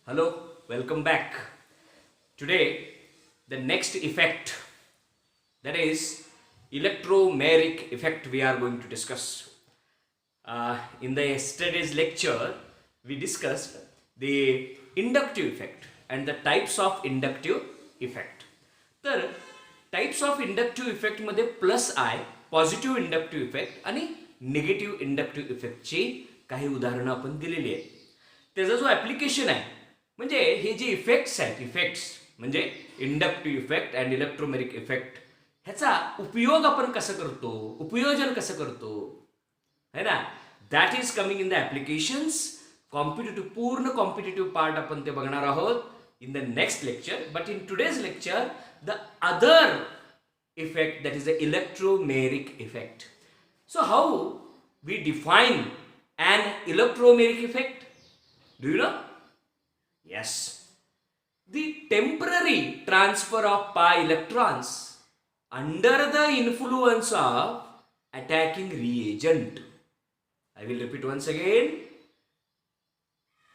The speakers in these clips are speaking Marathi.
Hello, welcome back. Today, the next effect, that is electromeric effect, we are going to discuss. In the yesterday's lecture, we discussed the inductive effect and the types of inductive effect. तर टाइप्स ऑफ इंडक्टिव्ह इफेक्टमध्ये plus I positive inductive effect आणि निगेटिव्ह इंडक्टिव्ह इफेक्टची काही उदाहरणं आपण दिलेली आहेत. त्याचा जो ॲप्लिकेशन आहे म्हणजे हे जे इफेक्ट्स आहेत, इफेक्ट्स म्हणजे inductive effect and electromeric effect, ह्याचा उपयोग आपण कसं करतो, उपयोजन कसं करतो है ना, that is coming in the applications. Competitive पूर्ण कॉम्पिटेटिव्ह पार्ट आपण ते बघणार आहोत in the next lecture. But in today's lecture, the other effect, that is the electromeric effect. So how we define an electromeric effect? Do you know? Yes. The temporary transfer of pi electrons under the influence of attacking reagent. I will repeat once again.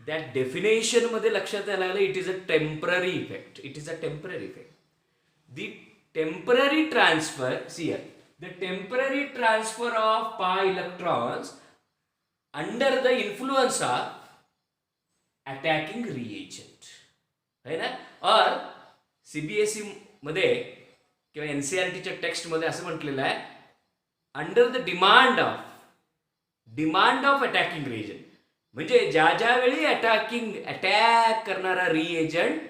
That definition मध्ये लक्षात यायला लागलं, it is a temporary effect. It is a temporary effect. The temporary transfer, see the temporary transfer of pi electrons under the influence of attacking reagent है ना. और सीबीएसई मध्ये किंवा एनसीआरटीच्या टेक्स्टमध्ये असं म्हटलेलं आहे, under the demand of attacking reagent. म्हणजे ज्या वेळी अटॅक करणारा रिएजंट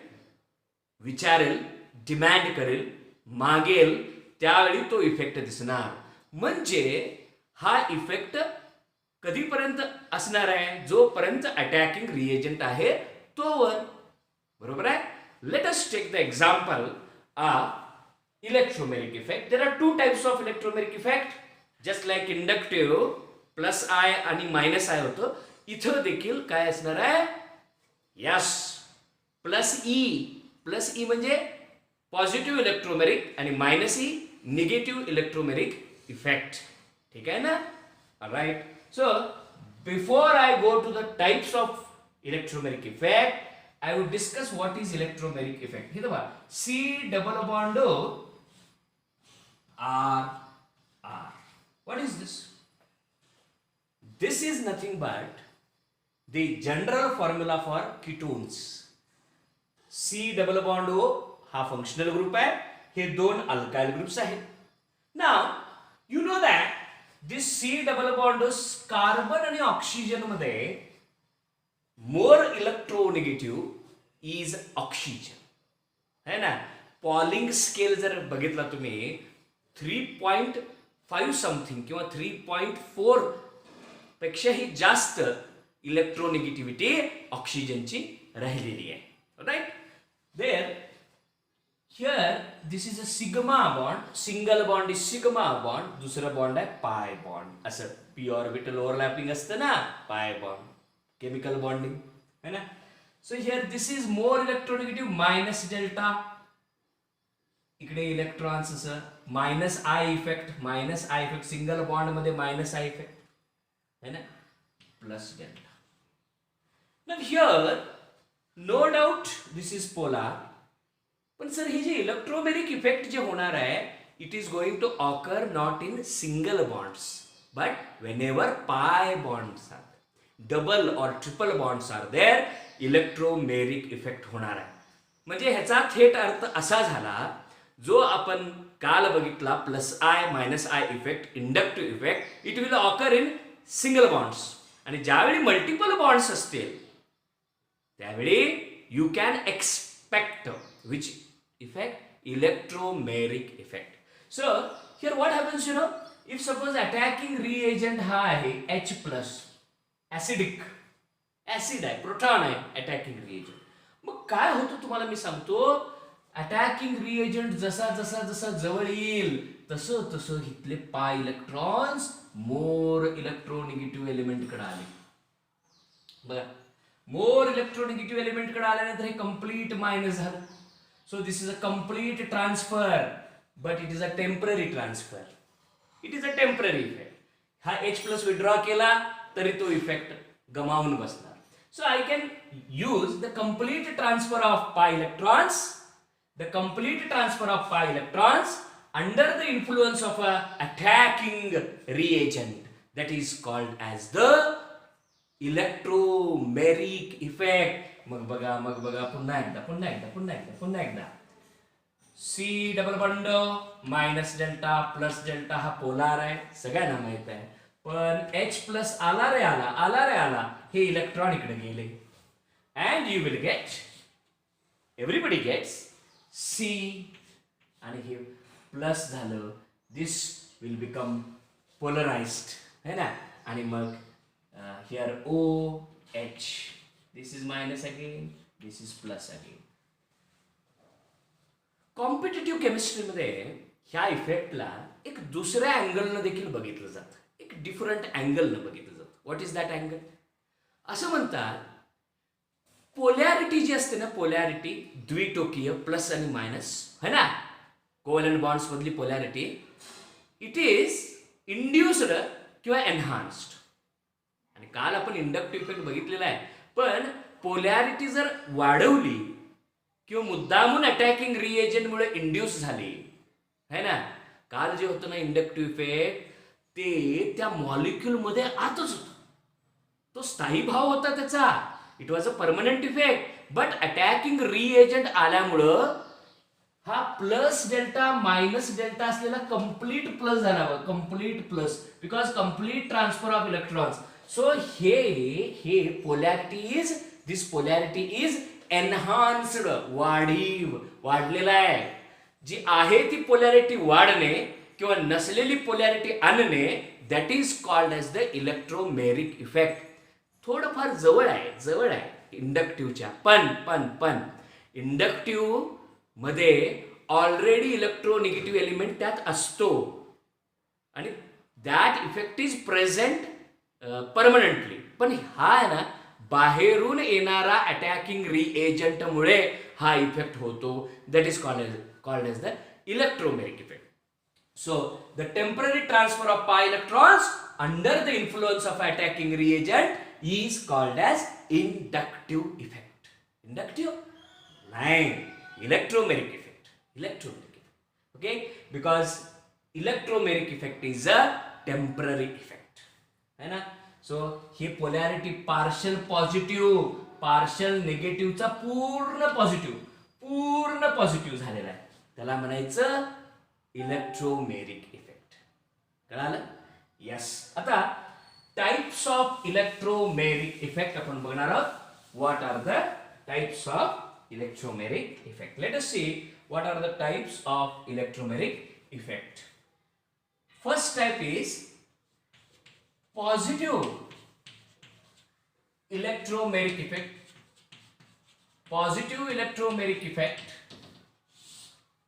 विचारेल, डिमांड करेल, मागेल, त्यावेळी तो इफेक्ट दिसणार. म्हणजे हा इफेक्ट कधीपर्यंत असणार आहे, जोपर्यंत अटॅकिंग रिएजंट आहे तोवर. बरोबर आहे. Let us take the example of electromeric effect. There are two types of electromeric effect. Just like inductive plus I आणि मायनस आय होतं, इथं देखील काय असणार आहे, यस, प्लस ई म्हणजे पॉझिटिव्ह इलेक्ट्रोमेरिक आणि minus E negative electromeric effect. ठीक आहे ना. Right. So before I go to the types of electromeric effect, I would discuss what is electromeric effect. हे बघा, C double bond R R. What is this? This is nothing but the general formula for ketones. C double bond O हा फंक्शनल ग्रुप आहे, हे दोन अल्काइल ग्रुप्स आहेत. Now you know that this C double bond O carbon आणि ऑक्सिजन मध्ये मोर इलेक्ट्रोनिगेटिव्ह इज ऑक्सिजन है ना. पॉलिंग स्केल जर बघितला तुम्ही 3.5 समथिंग किंवा 3.4 पेक्षाही जास्त इलेक्ट्रोनिगेटिव्हिटी ऑक्सिजनची राहिलेली आहे. Right. There here this is a sigma bond. Single bond is sigma bond, दुसरा बॉन्ड आहे पाय बॉन्ड. असं पी ऑर्बिटल ओव्हरलॅपिंग असतं ना, पाय बॉन्ड, केमिकल बॉन्डिंग है ना. So here this is more electronegative, minus delta. इकडे इलेक्ट्रॉन्स असं minus I effect, single bond मध्ये मायनस आय इफेक्ट है ना, plus delta. Now here no doubt this is polar. पण सर हे जे इलेक्ट्रोमेरिक इफेक्ट जे होणार आहे, it is going to occur not in single bonds but whenever pi bonds are, double और triple bonds are there, electromeric effect होणार आहे. म्हणजे ह्याचा थेट अर्थ असा झाला, जो आपण काल बघितला plus I minus I effect, inductive effect, it will occur in single bonds. आणि ज्यावेळी मल्टिपल बॉन्ड्स असतील त्यावेळी you can expect which effect, electromeric effect. So here what happens, you know, if suppose attacking reagent हा आहे H प्लस, ऍसिडिक, ऍसिड आहे, प्रोटॉन आहे अटॅकिंग रिएजंट. मग काय होतं तुम्हाला मी सांगतो, अटॅकिंग रिएजंट जसा जवळ येईल तसं तसं इथले पाय इलेक्ट्रॉन्स मोर इलेक्ट्रोनिगेटिव्ह एलिमेंट कडे आले. बघा, मोर इलेक्ट्रोनिगेटिव्ह एलिमेंट कडे आल्यानंतर हे कंप्लीट मायनस झालं. So this is a complete transfer, but it is a temporary transfer. It is a temporary effect. हा H प्लस विड्रॉ केला तरी तो इफेक्ट गमावून बसणार. So I can use the complete transfer of pi electrons, the complete transfer of pi electrons under the influence of a attacking reagent, that is called as the electromeric effect. मग बघा पुन्हा एकदा C double bond minus delta plus delta हा पोलार आहे, सगळ्यांना माहित आहे. पण H प्लस आला हे इलेक्ट्रॉन इकडे गेले, and you will get, everybody gets C, आणि हे प्लस झालं, दिस विल बिकम पोलराइज्ड है ना. आणि मग here OH, this is minus again, this is plus again. Competitive केमिस्ट्रीमध्ये ह्या इफेक्टला एक दुसऱ्या अँगलनं देखील बघितलं जातं, एक डिफरंट अँगलनं बघितलं जातं. What is that angle? असं म्हणतात, पोलॅरिटी जी असते ना, पोलॅरिटी द्विटोकीय प्लस आणि मायनस है ना, कोव्हॅलंट बॉन्ड्स मधली पोलॅरिटी, इट इज इंड्युस्ड किंवा एनहान्स्ड. आणि काल आपण इंडक्टिव्ह इफेक्ट बघितलेला आहे. पण पोलॅरिटी जर वाढवली किंवा मुद्दामून अटॅकिंग रिएजंटमुळे इंड्यूस झाली है ना, काल जे होतं ना इंडक्टिव्ह इफेक्ट, ते त्या मॉलिक्यूलमध्ये आतच होतं, तो स्थायी भाव होता त्याचा, it was a permanent effect. But attacking reagent आल्यामुळं हा प्लस डेल्टा मायनस डेल्टा असलेला कंप्लीट प्लस झाला, complete plus, because complete transfer of electrons. So हे पोलॅरिटी इज एनहान्स्ड, वाढलेला आहे. जी आहे ती पोलॅरिटी वाढणे किंवा नसलेली पोलॅरिटी आणणे, that is called as the electromeric effect. थोडंफार जवळ आहे इंडक्टिव्हच्या, पण इंडक्टिव्ह मध्ये ऑलरेडी इलेक्ट्रोनिगेटिव्ह एलिमेंट त्यात असतो आणि that effect is present permanently. पण हा आहे ना, बाहेरून येणारा अटॅकिंग रिएजंटमुळे हा इफेक्ट होतो, that is called as the electromeric effect. So the temporary transfer of pi electrons under the influence of attacking reagent is called as inductive effect. Inductive नाही, electromeric effect. Okay, because electromeric effect is a temporary effect है ना. सो ही पोलॅरिटी पार्शल पॉझिटिव्ह, पार्शल निगेटिव्हचा पूर्ण पॉझिटिव्ह झालेला आहे, त्याला म्हणायचं इलेक्ट्रोमेरिक इफेक्ट. कळालं? यस. आता टाइप्स ऑफ इलेक्ट्रोमेरिक इफेक्ट आपण बघणार आहोत. What are the types of electromeric effect? Let us see what are the types of electromeric effect. First type is positive electromeric effect. Positive electromeric effect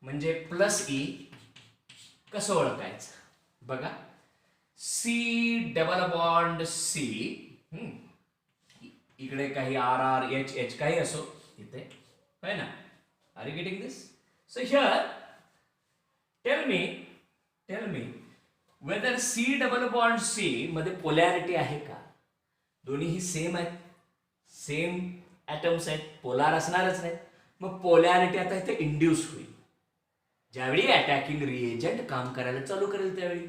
म्हणजे प्लस ई. कसं ओळखायचं बघा, सी डबल बॉन्ड सी, इकडे काही आर आर एच एच काही असो इथे है ना. Are you getting this? So here tell me whether C double bond C मध्ये पोलॅरिटी आहे का? दोन्हीही सेम आहेत, सेम ॲटम्स आहेत, पोलार असणारच नाही. मग पोलॅरिटी आता इथे इंड्यूस होईल ज्यावेळी अटॅकिंग रिएजंट काम करायला चालू करेल त्यावेळी.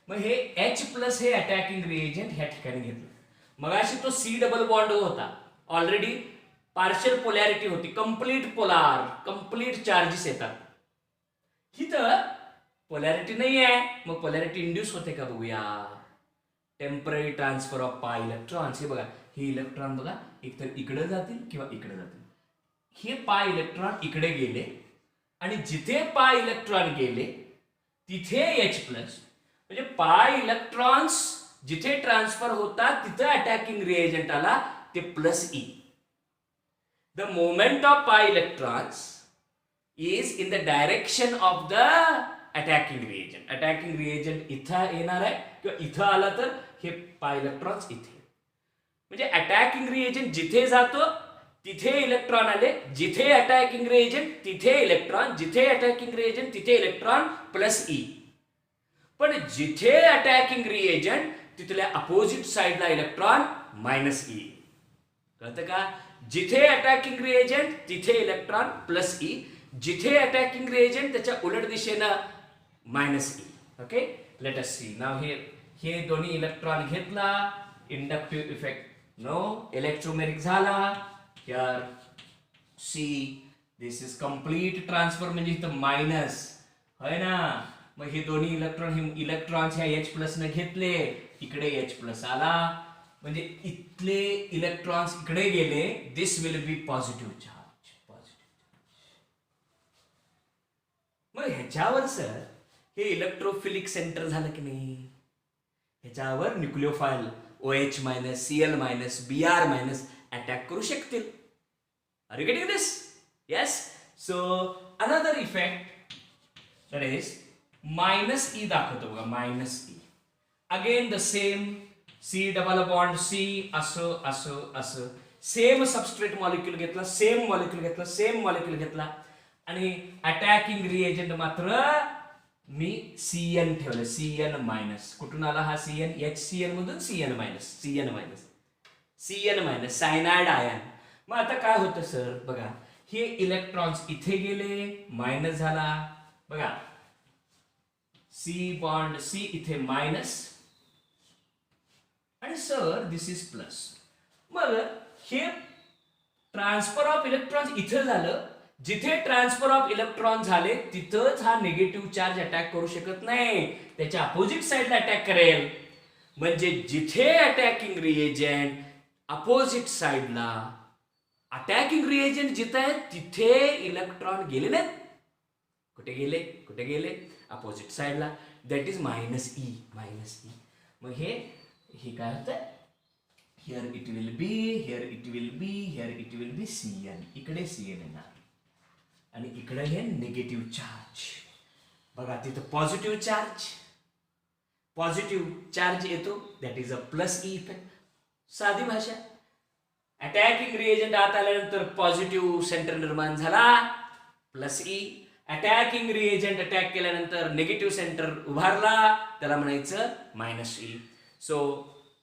मग हे H प्लस हे अटॅकिंग रिएजंट ह्या ठिकाणी घेतलं. मगाशी तो सी डबल बॉन्ड होता, ऑलरेडी पार्शियल पोलॅरिटी होती, कंप्लीट पोलार, कंप्लीट चार्जेस येतात. ही तर पोलॅरिटी नाही आहे, मग पोलॅरिटी इंड्यूस होते का बघूया. Temporary transfer of pi electrons. हे बघा, हे इलेक्ट्रॉन बघा एकतर इकडे जातील किंवा इकडे जातील. हे पाय इलेक्ट्रॉन इकडे गेले आणि जिथे पाय इलेक्ट्रॉन गेले तिथे H प्लस, म्हणजे पाय इलेक्ट्रॉन्स जिथे ट्रान्सफर होतात तिथे अटॅकिंग रिएजंट आला, ते plus E. The moment of pi electrons is in the direction of the attacking reagent. Attacking reagent इथं येणार आहे किंवा इथं आला तर हे पाय इलेक्ट्रॉन्स इथे. म्हणजे अटॅकिंग रिएजंट जिथे जातो तिथे इलेक्ट्रॉन आले, जिथे अटॅकिंग रिएजंट तिथे इलेक्ट्रॉन, जिथे अटॅकिंग रिएजंट तिथे इलेक्ट्रॉन प्लस ई. पण जिथे अटॅकिंग रिएजंट तिथल्या अपोजिट साइडला इलेक्ट्रॉन मायनस ई. कळतं का? जिथे अटॅकिंग रिएजंट तिथे इलेक्ट्रॉन प्लस ई, जिथे अटॅकिंग रिएजंट त्याच्या उलट दिशेनं minus E. Okay, let us see now. हे दोन्ही इलेक्ट्रॉन घेतला, इंडक्टिव्ह इफेक्ट नो, इलेक्ट्रोमेरिक झाला. Here see this is complete transfer, म्हणजे इथं मायनस होय ना. मग हे दोन्ही इलेक्ट्रॉन्स ह्या एच प्लस न घेतले, इकडे एच प्लस आला, म्हणजे इथले इलेक्ट्रॉन्स इकडे गेले. दिस विल बी पॉझिटिव्ह चार्ज, मग ह्याच्यावर सर हे इलेक्ट्रोफिलिक सेंटर झालं की नाही, ह्याच्यावर nucleophile OH minus, Cl minus, Br minus attack करू शकतील. Are you getting this? Yes. So another effect that is minus E दाखवतो बघा, minus E. Again the same, C double bond C, असं असं असं, सेम सबस्ट्रेट मॉलिक्यूल घेतला, सेम मॉलिक्यूल घेतला, सेम मॉलिक्यूल घेतला, आणि अटॅकिंग रिएजंट मात्र मी Cn ठेवलं, Cn मायनस. कुठून आला हा Cn? HCl मधून Cn minus, Cn minus, Cn minus, cyanide ion. मग आता काय होतं सर बघा, हे इलेक्ट्रॉन्स इथे गेले, मायनस झाला बघा, सी बॉन्ड सी इथे मायनस, आणि सर दिस इज प्लस. मग हे ट्रान्सफर ऑफ इलेक्ट्रॉन्स इथे झालं, जिथे ट्रान्सफर ऑफ इलेक्ट्रॉन झाले तिथंच हा निगेटिव्ह चार्ज अटॅक करू शकत नाही, त्याच्या अपोजिट साइडला अटॅक करेल. म्हणजे जिथे अटॅकिंग रिएजंट अपोजिट साइडला, अटॅकिंग रिएजंट जिथे आहे तिथे इलेक्ट्रॉन गेले नाहीत. कुठे गेले? कुठे गेले? अपोजिट साइडला. That is minus E, minus E. मग हे काय होतं, here it will be, here it will be, here it will be Cn, इकडे Cn येणार, आणि इकडे हे निगेटिव्ह चार्ज. बघा तिथं पॉझिटिव्ह चार्ज येतो, that is a plus E effect. साधी भाषा, अटॅकिंग रिएजंट आत आल्यानंतर पॉझिटिव्ह सेंटर निर्माण झाला, plus E. Attacking reagent attack केल्यानंतर निगेटिव्ह सेंटर उभारला, त्याला म्हणायचं minus E. So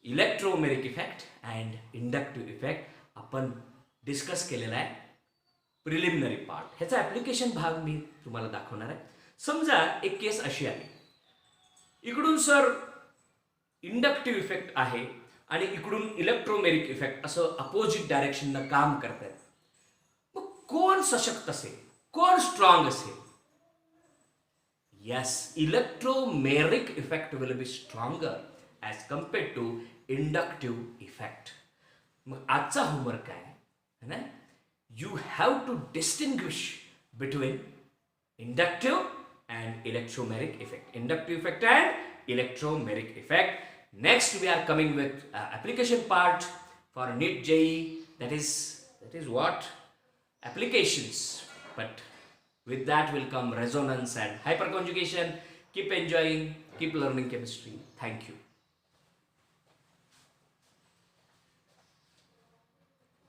electromeric effect and inductive effect आपण डिस्कस केलेला आहे, प्रिलिमिनरी पार्ट. ह्याचा ऍप्लिकेशन भाग मी तुम्हाला दाखवणार आहे. समजा एक केस अशी आहे, इकडून सर इंडक्टिव्ह इफेक्ट आहे आणि इकडून इलेक्ट्रोमेरिक इफेक्ट, असं अपोजिट डायरेक्शननं काम करतात. मग कोण सशक्त असेल, कोण स्ट्रॉंग असेल? Yes, electromeric effect will be stronger as compared to inductive effect. मग आजचा होमवर्क काय आहे ना, you have to distinguish between inductive and electromeric effect. Inductive effect and electromeric effect. Next we are coming with application part for NEET JEE. That is what? Applications. But with that will come resonance and hyperconjugation. Keep enjoying, keep learning chemistry. Thank you.